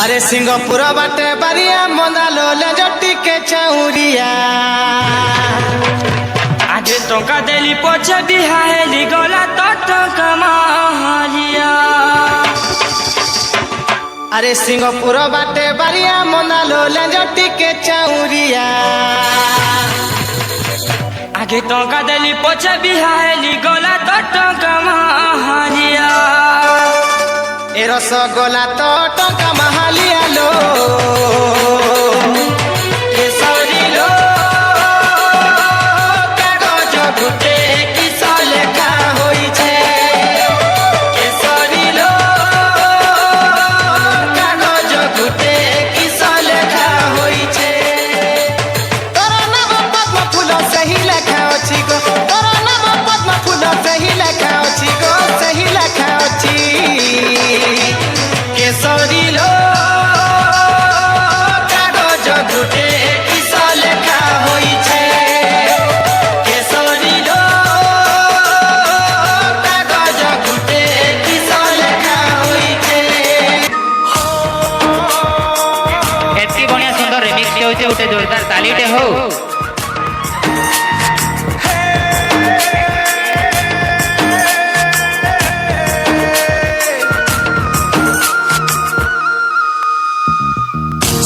अरे सिंगापुर बाटे बारिया मंदालो ले जट्टी के चौरिया आज टंका देली पछे बिहाहेली गला तो टंका मारिया। अरे सिंगापुर बाटे बारिया मंदालो ले जट्टी के चौरिया आगे टंका देली पछे बिहाहेली गला तो टंका मारिया। ए रसगोला तो टंका महालिया लो केसरी लो कागज घुटे किस लेखा होई छे। केसरी लो कागज घुटे किस लेखा होई छे। तोरा नाम पद्म फूल सही लेखा अछि गो, तोरा नाम पद्म फूल सही लेखा अछि गो, सही लेखा अछि। केसरी लो कागज घुटे किस लेखा होई छे। केसरी लो कागज घुटे किस लेखा होई छे। एतकी बढ़िया सुंदर रिमिक्स के होते उठे जोरदार तालीटे हो।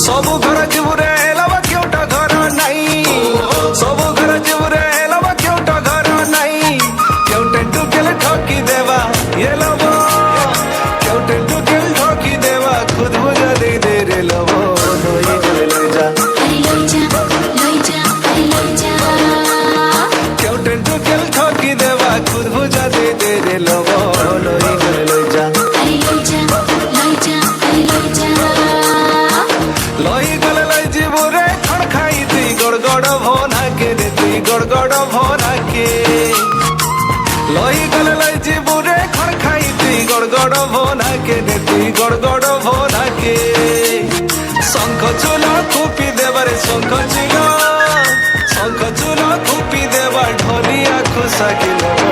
सबु घर जीवरे लवा क्योटा घर नहीं, सबु घर जीवरे लवा क्योटा घर नहीं। क्योटे टुकेल ठोकी देवा ये लवो, क्योटे टुकेल ठोकी देवा खुद बुझा दे दे रे लवो। लोई गले लोई जा क्योटे टुकेल ठोकी देवा खुद बुझा दे दे रे लवो। लोई गले लोई जा लई गले लई जीवरे खड़ खाई ती गड़गड़ भोना के रे ती गड़गड़ भोना के। लई गले लई जीवरे खड़ खाई ती गड़गड़ भोना के रे ती गड़गड़ भोना के। शंख चूला खूपी देवारे शंख चूला, शंख चूला खूपी देवा ढोलिया खुशा किलो।